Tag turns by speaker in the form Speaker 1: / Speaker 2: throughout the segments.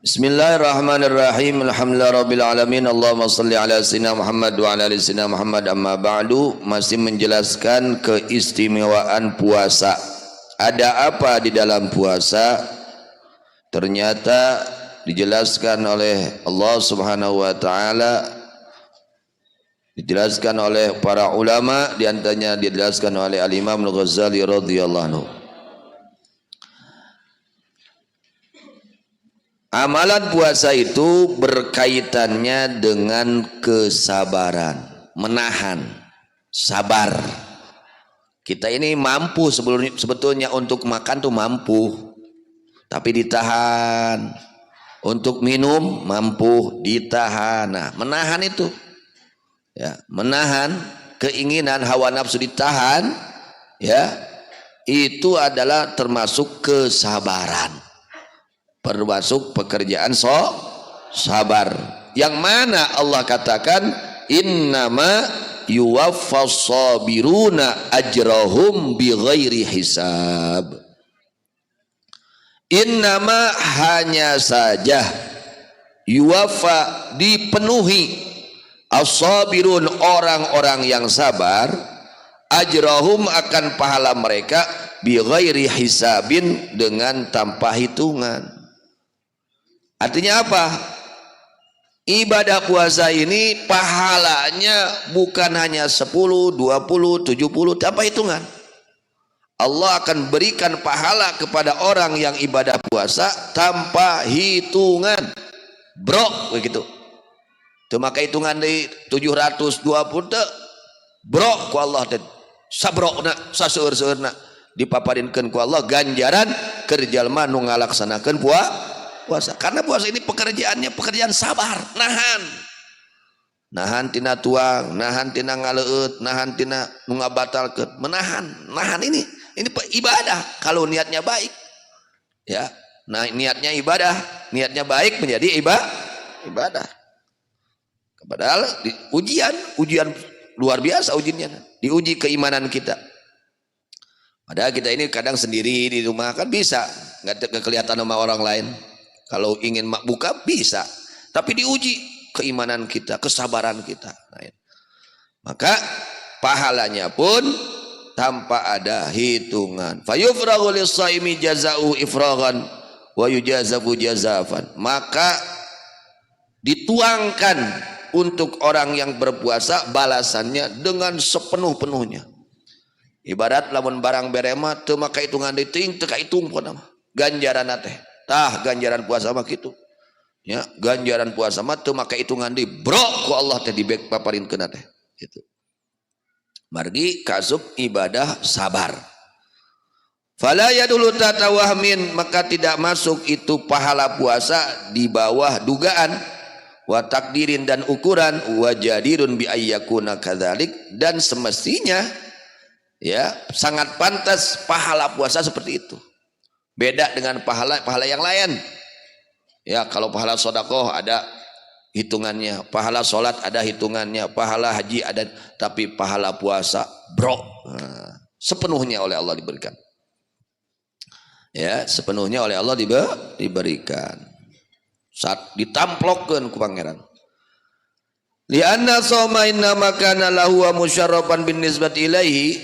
Speaker 1: Bismillahirrahmanirrahim. Alhamdulillahirabbil alamin. Allahumma shalli ala sayyidina Muhammad wa ala ali sayyidina Muhammad. Amma ba'du. Masih menjelaskan keistimewaan puasa. Ada apa di dalam puasa? Ternyata dijelaskan oleh Allah Subhanahu wa taala, dijelaskan oleh para ulama, di antaranya dijelaskan oleh Al-Imam Al-Ghazali radhiyallahu anhu. Amalan puasa itu berkaitannya dengan kesabaran, menahan, sabar. Kita ini mampu sebetulnya untuk makan tuh mampu, tapi ditahan. Untuk minum mampu, ditahan. Nah, menahan itu, ya, menahan keinginan hawa nafsu ditahan, ya, itu adalah termasuk kesabaran. Termasuk pekerjaan sabar, yang mana Allah katakan innama yuwaffas sabiruna ajrahum bighairi hisab. Innama hanya saja yuwaffa dipenuhi as-sabirun orang-orang yang sabar ajrahum akan pahala mereka bighairi hisabin dengan tanpa hitungan. Artinya apa? Ibadah puasa ini pahalanya bukan hanya 10, 20, 70 tanpa hitungan. Allah akan berikan pahala kepada orang yang ibadah puasa tanpa hitungan. Bro, begitu. Itu maka hitungan di 720 bro ku Allah dan sabrokna saseur-seurna dipaparinkeun ku Allah ganjaran keur jalma nu ngalaksanakeun puasa. Karena puasa ini pekerjaannya pekerjaan sabar, nahan tina tuang, nahan tina ngaleut, nahan tina nu ngabatalkeun, nahan ini ibadah kalau niatnya baik, ya. Nah, niatnya ibadah, niatnya baik menjadi ibadah. Padahal ujian luar biasa ujiannya, diuji keimanan kita. Padahal kita ini kadang sendiri di rumah kan bisa nggak kelihatan sama orang lain. Kalau ingin buka bisa, tapi diuji keimanan kita, kesabaran kita. Nah, maka pahalanya pun tanpa ada hitungan. Fayufraghu lis-shaimi jazaa'u ifraghan wa yujazabu jazafan. Maka dituangkan untuk orang yang berpuasa balasannya dengan sepenuh-penuhnya. Ibarat lamun barang berema teu maka hitungan diting teu kahitung pun ganjaran teh. Tah ganjaran puasa mah kitu. Ya, ganjaran puasa mah teu make hitungan di bro ku Allah teh dibek paparinkeun teh gitu. Margi kasub ibadah sabar. Fala yadulu tatawahmin, maka tidak masuk itu pahala puasa di bawah dugaan wa takdirin dan ukuran wa jadirun bi ayyakuna kadzalik, dan semestinya ya sangat pantas pahala puasa seperti itu. Beda dengan pahala yang lain. Ya, kalau pahala sedekah ada hitungannya, pahala sholat ada hitungannya, pahala haji ada, tapi pahala puasa bro, sepenuhnya oleh Allah diberikan. Ya, sepenuhnya oleh Allah diberikan. Saat ditamplokkeun ku pangeran. Li'anna shauma innama kana lahu wa musyarrafan bin nisbati ilaihi,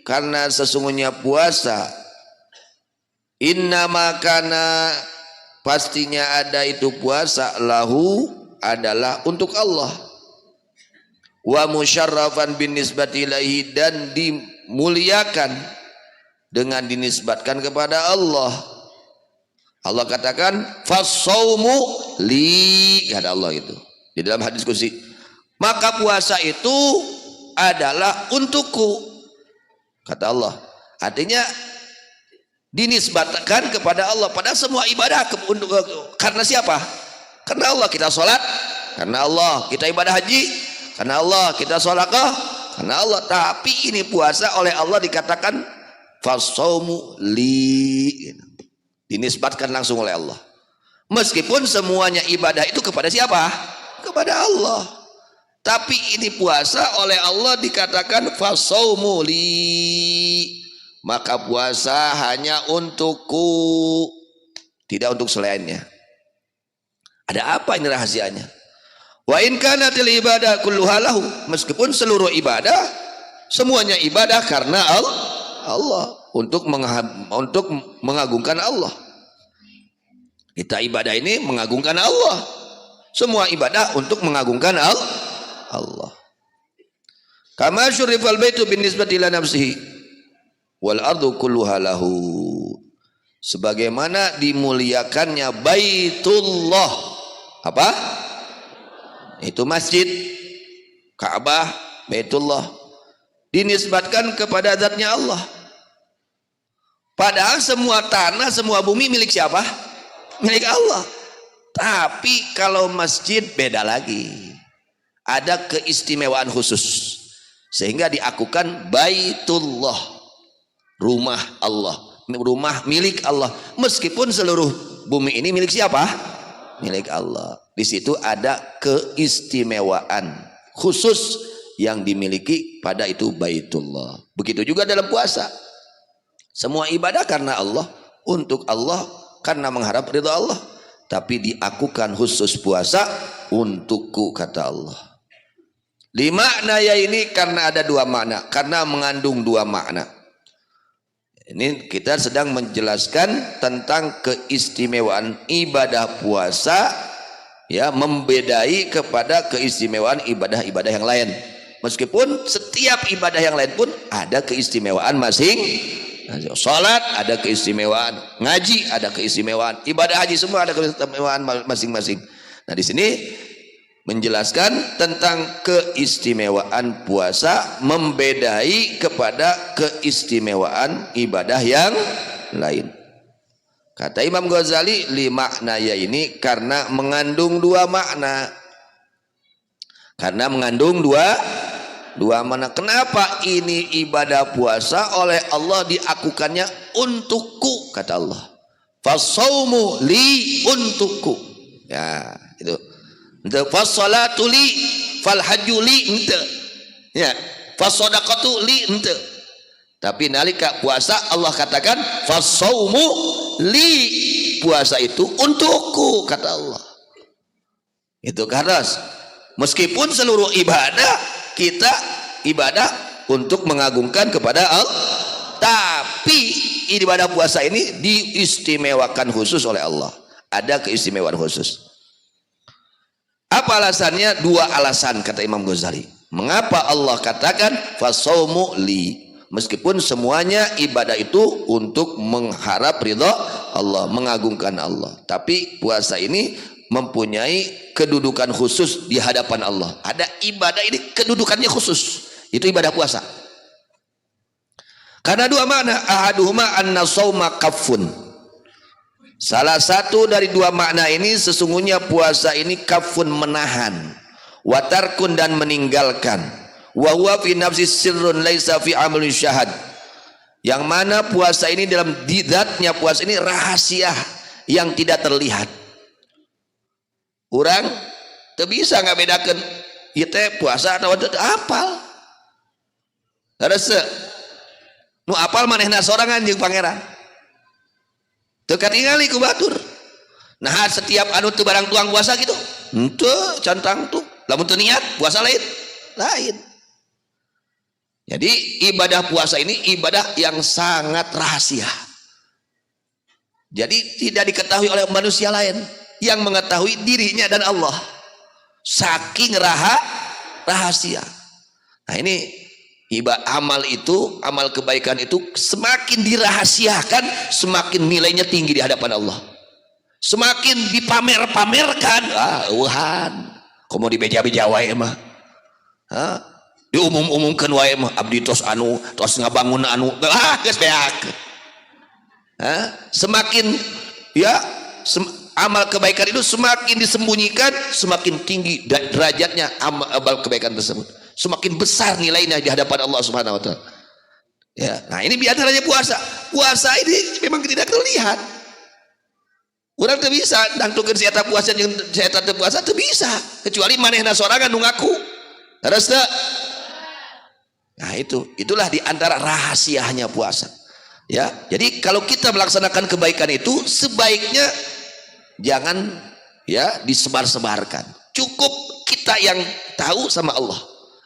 Speaker 1: karena sesungguhnya puasa innama kana pastinya ada itu puasa lahu adalah untuk Allah, wa musyarrafan bin nisbati ilaihi, dan dimuliakan dengan dinisbatkan kepada Allah. Allah katakan fasaumu li, kata Allah itu di dalam hadis qudsi, maka puasa itu adalah untukku, kata Allah. Artinya dinisbatkan kepada Allah. Pada semua ibadah karena siapa? Karena Allah kita sholat, karena Allah kita ibadah haji, karena Allah kita sholakah, karena Allah. Tapi ini puasa oleh Allah dikatakan fasaumu li, dinisbatkan langsung oleh Allah. Meskipun semuanya ibadah itu kepada siapa? Kepada Allah. Tapi ini puasa oleh Allah dikatakan fasaumu li, maka puasa hanya untukku, tidak untuk selainnya. Ada apa ini rahasianya? Wa in kanatil ibadah kulluha lahu, meskipun seluruh ibadah semuanya ibadah karena Allah, untuk mengagungkan Allah. Kita ibadah ini mengagungkan Allah. Semua ibadah untuk mengagungkan Allah. Kama syurifal baitu bin nisbati ila nafsihi wal ardu kulluha lahu. Sebagaimana dimuliakannya Baitullah. Apa? Itu masjid, Ka'bah, Baitullah dinisbatkan kepada zatnya Allah. Padahal semua tanah, semua bumi milik siapa? Milik Allah. Tapi kalau masjid beda lagi. Ada keistimewaan khusus. Sehingga diakukan Baitullah, rumah Allah, rumah milik Allah. Meskipun seluruh bumi ini milik siapa? Milik Allah. Di situ ada keistimewaan khusus yang dimiliki pada itu Baitullah. Begitu juga dalam puasa. Semua ibadah karena Allah, untuk Allah, karena mengharap ridha Allah. Tapi diakukan khusus puasa untukku, kata Allah. Di makna ya ini karena ada dua makna, karena mengandung dua makna. Ini kita sedang menjelaskan tentang keistimewaan ibadah puasa, ya, membedai kepada keistimewaan ibadah-ibadah yang lain. Meskipun setiap ibadah yang lain pun ada keistimewaan masing. Salat ada keistimewaan, ngaji ada keistimewaan, ibadah haji semua ada keistimewaan masing-masing. Nah, di sini menjelaskan tentang keistimewaan puasa, membedai kepada keistimewaan ibadah yang lain. Kata Imam Ghazali, li maknanya ini karena mengandung dua makna. Karena mengandung dua makna. Kenapa ini ibadah puasa oleh Allah diakukannya untukku, kata Allah. Fasaumu li, untukku. Ya, itu. Fassalatu li, fal hajju li, ente. Ya, fassadaqatu li, ente. Tapi nalika puasa Allah katakan fasaumu li, puasa itu untukku, kata Allah. Itu karena meskipun seluruh ibadah kita ibadah untuk mengagungkan kepada Allah, tapi ibadah puasa ini diistimewakan khusus oleh Allah. Ada keistimewaan khusus. Apa alasannya? Dua alasan kata Imam Ghazali. Mengapa Allah katakan fasaumu li? Meskipun semuanya ibadah itu untuk mengharap ridha Allah, mengagungkan Allah, tapi puasa ini mempunyai kedudukan khusus di hadapan Allah. Ada ibadah ini kedudukannya khusus, itu ibadah puasa. Karena dua makna, ahaduhuma anna shauma kaffun. Salah satu dari dua makna ini sesungguhnya puasa ini kafun, menahan, watarkun, dan meninggalkan. Wa huwa fi nafsi sirrun laisa fi amalin syahad. Yang mana puasa ini dalam zatnya puasa ini rahasia yang tidak terlihat. Orang tak bisa nggak bedakan ieu teh puasa atau apal. Harus nu apal manehna sorangan jeung pangeran. Teu katingali ku batur. Nah, setiap anu teu barang tuang puasa gitu. Henteu cantang tuh. Lamun teu niat puasa lain. Jadi ibadah puasa ini ibadah yang sangat rahasia. Jadi tidak diketahui oleh manusia lain. Yang mengetahui dirinya dan Allah, saking rahasia. Nah, ini amal itu, amal kebaikan itu semakin dirahasiakan, semakin nilainya tinggi di hadapan Allah. Semakin dipamer-pamerkan, eueuhan komo dibeja-beja wae mah, diumum-umumkan wae mah abdi tos anu tos ngabangun anu, geus beak. Semakin ya amal kebaikan itu semakin disembunyikan, semakin tinggi derajatnya amal kebaikan tersebut, semakin besar nilainya di hadapan Allah Subhanahu wa taala. Ya, nah ini biasanya puasa. Puasa ini memang tidak terlihat. Orang tidak bisa nangtukeun si eta puasa jeung si eta teu puasa, teu bisa, kecuali manehna sorangan nu ngaku. Terus teu? Nah, itulah di antara rahasianya puasa. Ya, jadi kalau kita melaksanakan kebaikan itu sebaiknya jangan ya disebar-sebarkan. Cukup kita yang tahu sama Allah,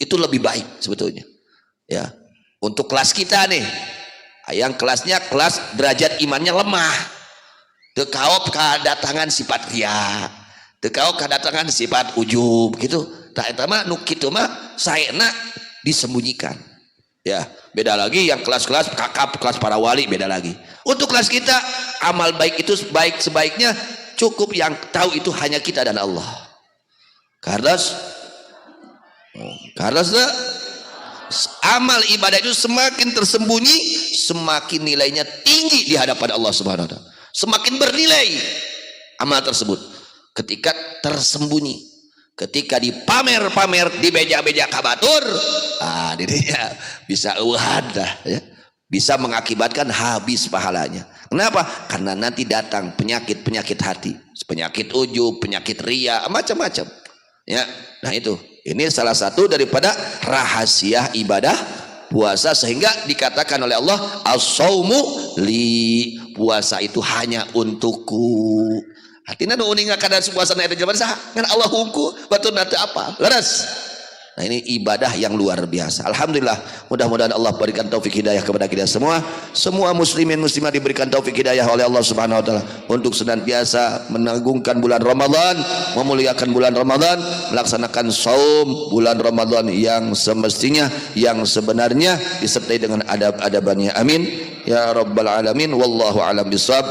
Speaker 1: itu lebih baik sebetulnya. Ya, untuk kelas kita nih, yang kelasnya kelas derajat imannya lemah, tekaop kedatangan sifat ria, tekaop kedatangan sifat ujub gitu. Tak eta mah nu kitu mah saena disembunyikan. Ya, beda lagi yang kelas-kelas kakap, kelas para wali, beda lagi. Untuk kelas kita, amal baik itu baik sebaiknya cukup yang tahu itu hanya kita dan Allah. Karena amal ibadah itu semakin tersembunyi, semakin nilainya tinggi di hadapan Allah Subhanahu wa taala. Semakin bernilai amal tersebut ketika tersembunyi. Ketika dipamer-pamer di beja-beja kabatur, dirinya bisa dah, ya. Bisa mengakibatkan habis pahalanya. Kenapa? Karena nanti datang penyakit-penyakit hati, penyakit ujub, penyakit ria, macam-macam. Ya, nah itu. Ini salah satu daripada rahasia ibadah puasa, sehingga dikatakan oleh Allah, as-saumu li, puasa itu hanya untukku. Artinya nu uning kadar puasa na eta jaman saha? Ngan Allah hungku, batur nanti apa? Leres. Nah, ini ibadah yang luar biasa. Alhamdulillah, mudah-mudahan Allah berikan taufik hidayah kepada kita semua. Semua muslimin muslimah diberikan taufik hidayah oleh Allah Subhanahu wa taala untuk senantiasa menagungkan bulan Ramadan, memuliakan bulan Ramadan, melaksanakan saum bulan Ramadan yang semestinya, yang sebenarnya, disertai dengan adab-adabannya. Amin ya rabbal alamin. Wallahu alam bisawab.